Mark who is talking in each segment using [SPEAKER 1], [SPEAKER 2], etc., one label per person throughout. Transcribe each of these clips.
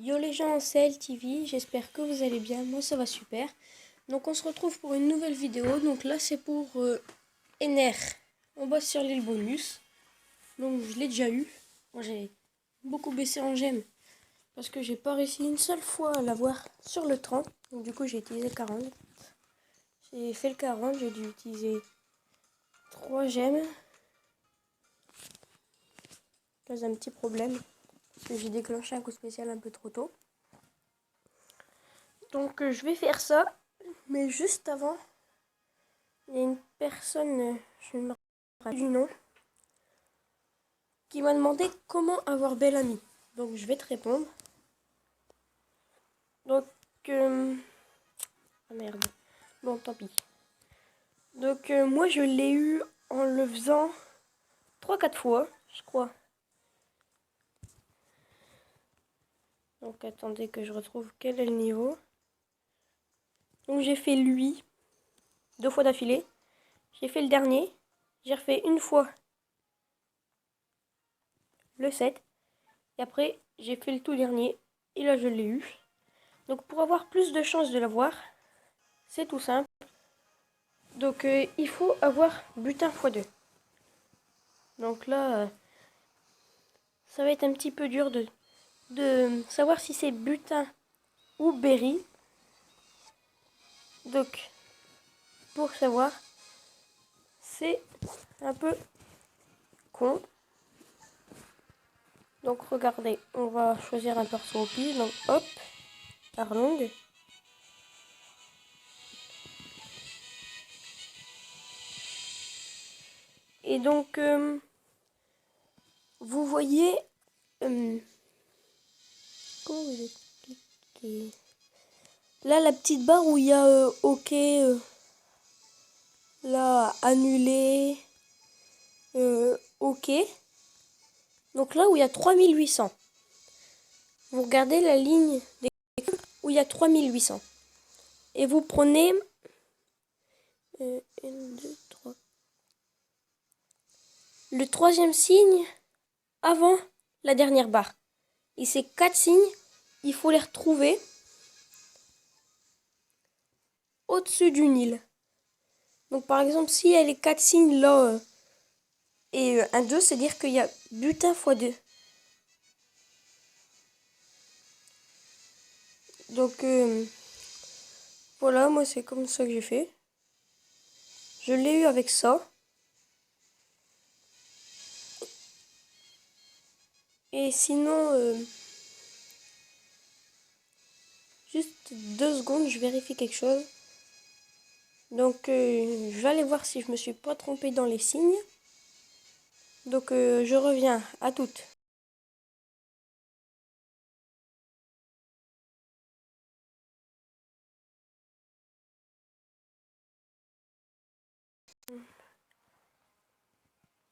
[SPEAKER 1] Yo les gens, c'est LTV, j'espère que vous allez bien, moi ça va super. Donc on se retrouve pour une nouvelle vidéo, donc là c'est pour Ener. On bosse sur l'île bonus, donc je l'ai déjà eu. Moi j'ai beaucoup baissé en gemmes, parce que j'ai pas réussi une seule fois à l'avoir sur le 30. Donc du coup j'ai utilisé 40. J'ai fait le 40, j'ai dû utiliser 3 gemmes. C'est un petit problème, parce que j'ai déclenché un coup spécial un peu trop tôt. Donc je vais faire ça, mais juste avant, il y a une personne, je ne me rappelle du nom, qui m'a demandé comment avoir belle amie. Donc je vais te répondre. Donc, ah merde, bon tant pis. Donc moi je l'ai eu en le faisant 3-4 fois, je crois. Donc attendez que je retrouve quel est le niveau. Donc j'ai fait lui 2 fois d'affilée. J'ai fait le dernier. J'ai refait une fois le 7. Et après j'ai fait le tout dernier. Et là je l'ai eu. Donc pour avoir plus de chances de l'avoir, c'est tout simple. Donc il faut avoir butin x2. Donc là, ça va être un petit peu dur de savoir si c'est butin ou berry. Donc pour savoir, c'est un peu con. Donc regardez, on va choisir un perso au pif. Donc hop, Arlong. Et donc vous voyez comment vous expliquer, là la petite barre où il y a OK, là annulé, OK. Donc là où il y a 3800. Vous regardez la ligne où il y a 3800. Et vous prenez 1, 2, 3. Le troisième signe avant la dernière barre. Et ces 4 signes, il faut les retrouver au-dessus d'une île. Donc par exemple, si il y a les 4 signes là et un 2, c'est-à-dire qu'il y a butin x 2. Donc voilà, moi c'est comme ça que j'ai fait. Je l'ai eu avec ça. Et sinon, juste 2 secondes, je vérifie quelque chose. Donc je vais aller voir si je me suis pas trompée dans les signes. Donc je reviens, à toutes.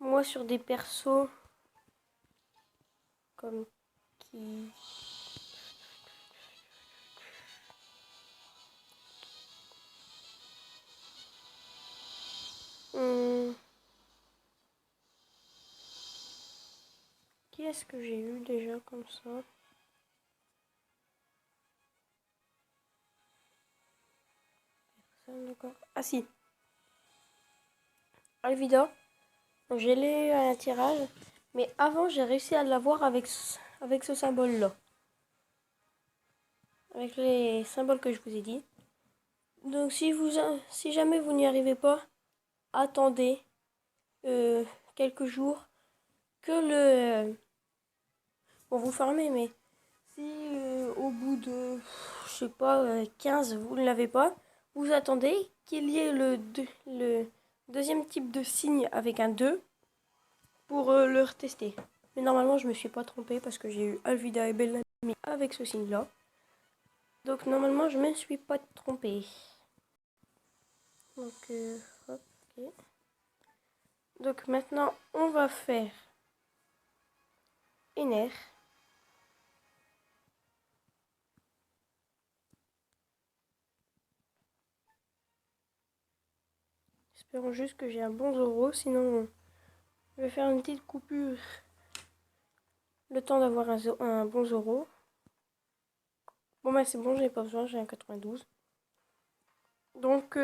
[SPEAKER 1] Moi sur des persos comme qui... Qui est-ce que j'ai eu déjà comme ça? D'accord. Ah si. Alvida. Donc je l'ai eu à un tirage. Mais avant j'ai réussi à l'avoir avec ce symbole-là. Avec les symboles que je vous ai dit. Donc si jamais vous n'y arrivez pas, attendez quelques jours que le... bon, vous farmez, mais si au bout de, je sais pas, 15, vous ne l'avez pas, vous attendez qu'il y ait le deuxième type de signe avec un 2 pour le retester. Mais normalement, je me suis pas trompée parce que j'ai eu Alvida et Bellamy avec ce signe-là. Donc normalement, je me suis pas trompée. Donc, hop, ok. Donc maintenant, on va faire Ener. Espérons juste que j'ai un bon Zoro, sinon je vais faire une petite coupure. Le temps d'avoir un bon Zoro. Bon bah c'est bon, j'ai pas besoin, j'ai un 92. Donc,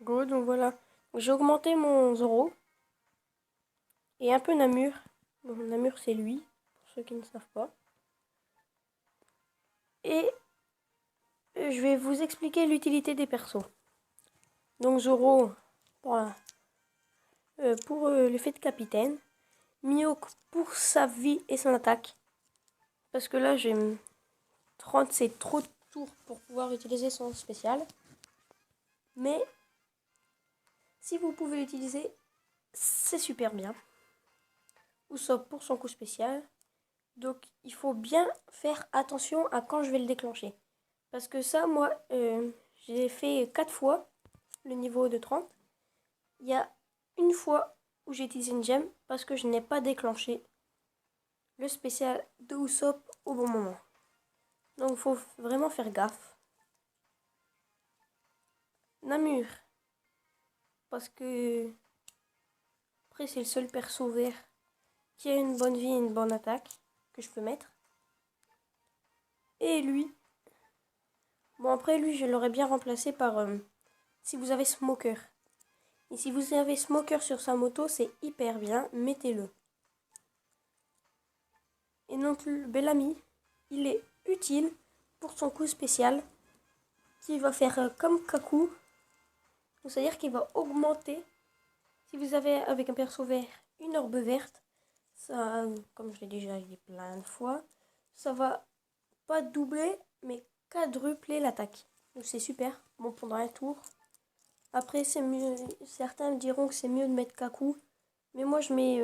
[SPEAKER 1] go, donc voilà. J'ai augmenté mon Zoro. Et un peu Namur. Bon, Namur c'est lui, pour ceux qui ne savent pas. Et je vais vous expliquer l'utilité des persos. Donc Zoro, voilà, pour l'effet de capitaine. Mihawk pour sa vie et son attaque. Parce que là j'ai 30, c'est trop de tours pour pouvoir utiliser son spécial. Mais si vous pouvez l'utiliser, c'est super bien. Usopp pour son coup spécial. Donc il faut bien faire attention à quand je vais le déclencher. Parce que ça, moi, j'ai fait 4 fois le niveau de 30. Il y a une fois où j'ai utilisé une gemme parce que je n'ai pas déclenché le spécial de Usopp au bon moment. Donc il faut vraiment faire gaffe. Namur. Parce que après c'est le seul perso vert qui a une bonne vie et une bonne attaque que je peux mettre. Et lui. Bon après lui je l'aurais bien remplacé par si vous avez Smoker. Et si vous avez Smoker sur sa moto, c'est hyper bien, mettez-le. Et donc le Bellamy, il est utile pour son coup spécial qui va faire comme Kaku. C'est-à-dire qu'il va augmenter. Si vous avez avec un perso vert une orbe verte, ça, comme je l'ai déjà dit plein de fois, ça va pas doubler mais quadrupler l'attaque. Donc c'est super, bon pendant un tour. Après c'est mieux, certains me diront que c'est mieux de mettre Kaku, mais moi je mets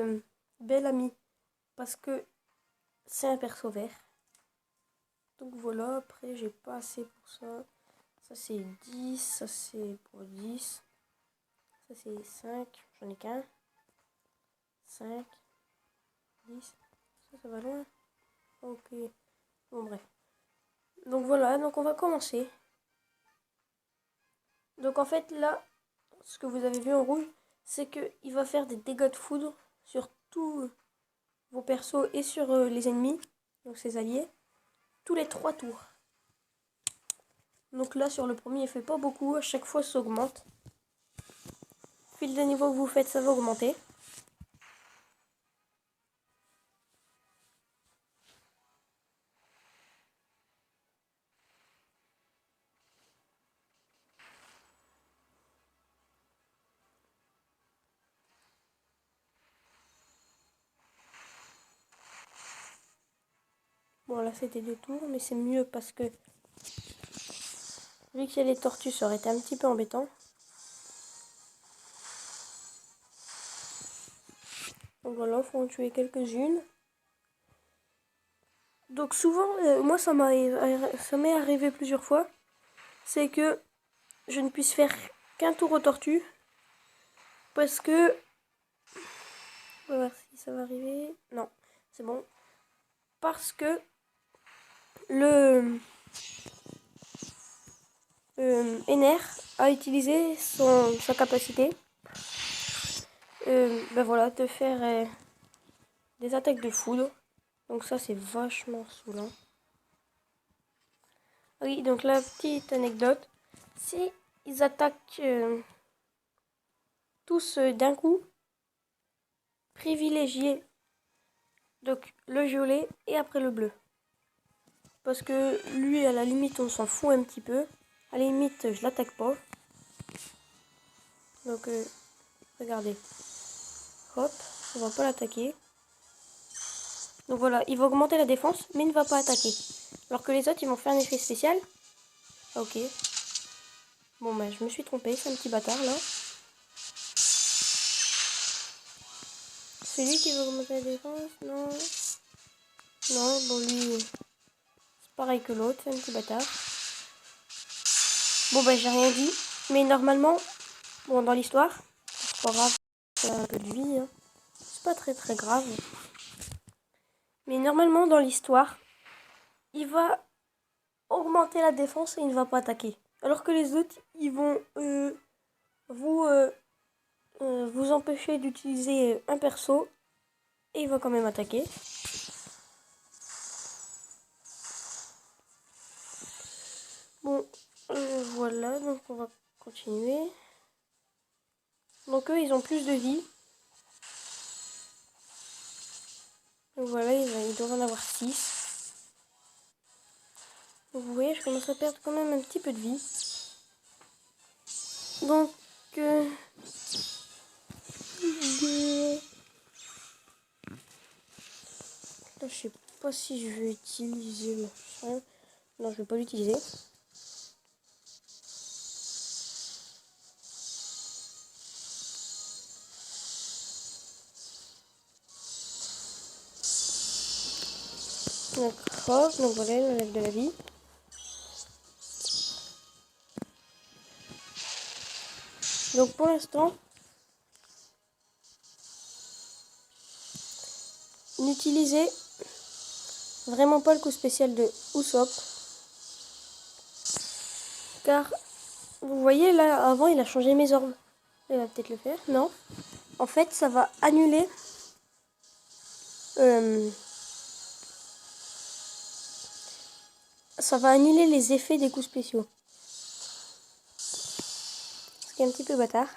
[SPEAKER 1] Bellamy parce que c'est un perso vert. Donc voilà, après j'ai pas assez pour ça. Ça c'est 10, ça c'est pour 10. Ça c'est 5, j'en ai qu'un. 5, 10. Ça va loin. Ok. Bon bref. Donc voilà, donc on va commencer. Donc en fait là, ce que vous avez vu en rouge, c'est qu'il va faire des dégâts de foudre sur tous vos persos et sur les ennemis, donc ses alliés, tous les 3 tours. Donc là sur le premier il fait pas beaucoup, à chaque fois ça augmente. Fil de niveau que vous faites, ça va augmenter. Bon là c'était 2 tours, mais c'est mieux parce que vu qu'il y a les tortues, ça aurait été un petit peu embêtant. Donc voilà, il faut en tuer quelques-unes. Donc souvent, moi ça m'est arrivé plusieurs fois, c'est que je ne puisse faire qu'un tour aux tortues. Parce que... On va voir si ça va arriver. Non, c'est bon. Parce que le Ener a utilisé sa capacité ben voilà, de faire des attaques de foudre. Donc ça c'est vachement saoulant. Oui, donc la petite anecdote, si ils attaquent tous d'un coup, privilégiez donc le violet et après le bleu. Parce que lui, à la limite, on s'en fout un petit peu. À la limite, je l'attaque pas. Donc, regardez. Hop, on va pas l'attaquer. Donc voilà, il va augmenter la défense, mais il ne va pas attaquer. Alors que les autres, ils vont faire un effet spécial. Ok. Bon, bah, je me suis trompée, c'est un petit bâtard, là. C'est lui qui va augmenter la défense? Non. Non, bon, lui, c'est pareil que l'autre, c'est un petit bâtard. Bon, bah, j'ai rien dit. Mais normalement, bon, dans l'histoire, c'est pas grave, c'est un peu de vie, hein. C'est pas très très grave. Mais normalement, dans l'histoire, il va augmenter la défense et il ne va pas attaquer. Alors que les autres, ils vont vous, vous empêcher d'utiliser un perso et il va quand même attaquer. on va continuer. Donc eux, ils ont plus de vie. Donc voilà, ils doivent en avoir 6. Donc vous voyez, je commence à perdre quand même un petit peu de vie. Donc... Là, je sais pas si je vais utiliser le frein. Non, je vais pas l'utiliser. D'accord, donc voilà, il enlève de la vie. Donc pour l'instant, n'utilisez vraiment pas le coup spécial de Usopp. Car, vous voyez là, avant il a changé mes orbes. Il va peut-être le faire, non? En fait, ça va annuler... ça va annuler les effets des coups spéciaux. Ce qui est un petit peu bâtard.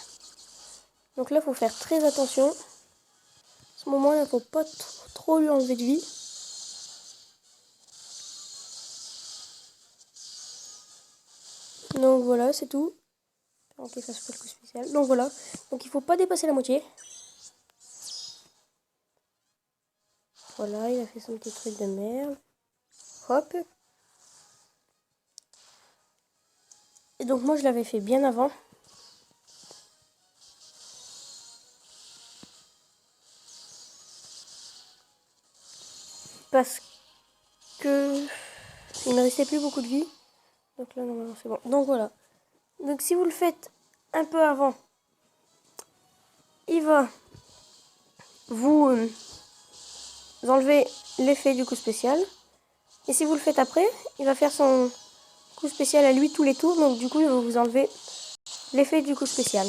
[SPEAKER 1] Donc là, il faut faire très attention. À ce moment-là, il ne faut pas trop lui enlever de vie. Donc voilà, c'est tout. Ok, ça se fait le coup spécial. Donc voilà. Donc il ne faut pas dépasser la moitié. Voilà, il a fait son petit truc de merde. Hop. Et donc moi, je l'avais fait bien avant. Parce que il ne restait plus beaucoup de vie. Donc là, normalement, c'est bon. Donc voilà. Donc si vous le faites un peu avant, il va vous enlever l'effet du coup spécial. Et si vous le faites après, il va faire son coup spécial à lui tous les tours. Donc du coup, il va vous enlever l'effet du coup spécial.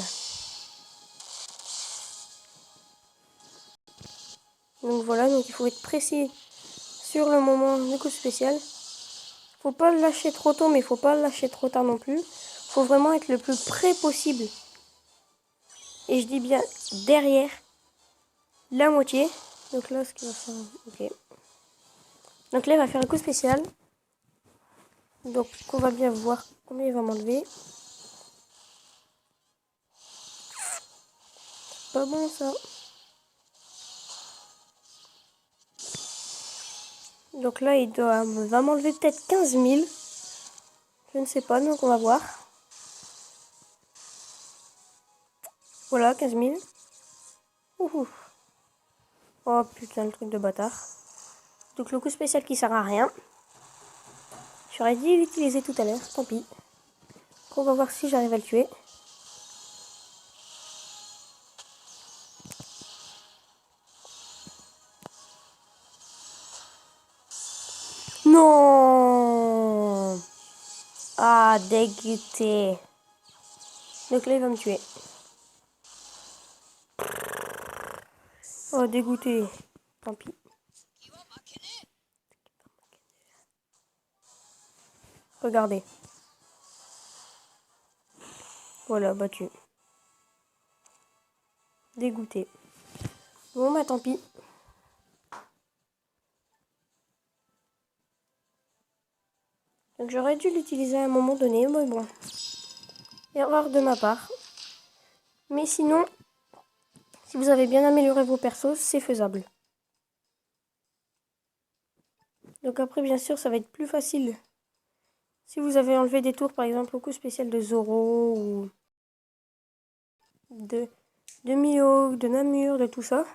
[SPEAKER 1] Donc voilà, donc il faut être précis sur le moment du coup spécial. Faut pas le lâcher trop tôt, mais il faut pas le lâcher trop tard non plus. Faut vraiment être le plus près possible. Et je dis bien derrière la moitié. Donc là, ce qu'il va faire... Ok. Donc là, il va faire un coup spécial. Donc on va bien voir combien il va m'enlever. Pas bon ça. Donc là, va m'enlever peut-être 15 000. Je ne sais pas, donc on va voir. Voilà, 15 000. Ouhou. Oh putain, le truc de bâtard. Donc le coup spécial qui sert à rien. J'aurais dû l'utiliser tout à l'heure, tant pis. On va voir si j'arrive à le tuer. Non. Ah, dégoûté. Donc là, il va me tuer. Oh, dégoûté. Tant pis. Regardez. Voilà, battu. Dégoûté. Bon, bah tant pis. Donc j'aurais dû l'utiliser à un moment donné, mais bon. Erreur de ma part. Mais sinon, si vous avez bien amélioré vos persos, c'est faisable. Donc après, bien sûr, ça va être plus facile. Si vous avez enlevé des tours, par exemple, au coup spécial de Zoro ou de Mihawk, de Namur, de tout ça.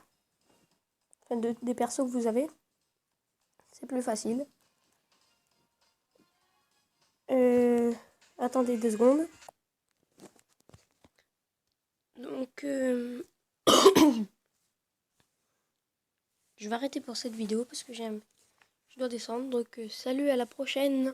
[SPEAKER 1] Enfin, des persos que vous avez. C'est plus facile. Attendez 2 secondes. Donc, je vais arrêter pour cette vidéo parce que je dois descendre. Donc, salut, à la prochaine.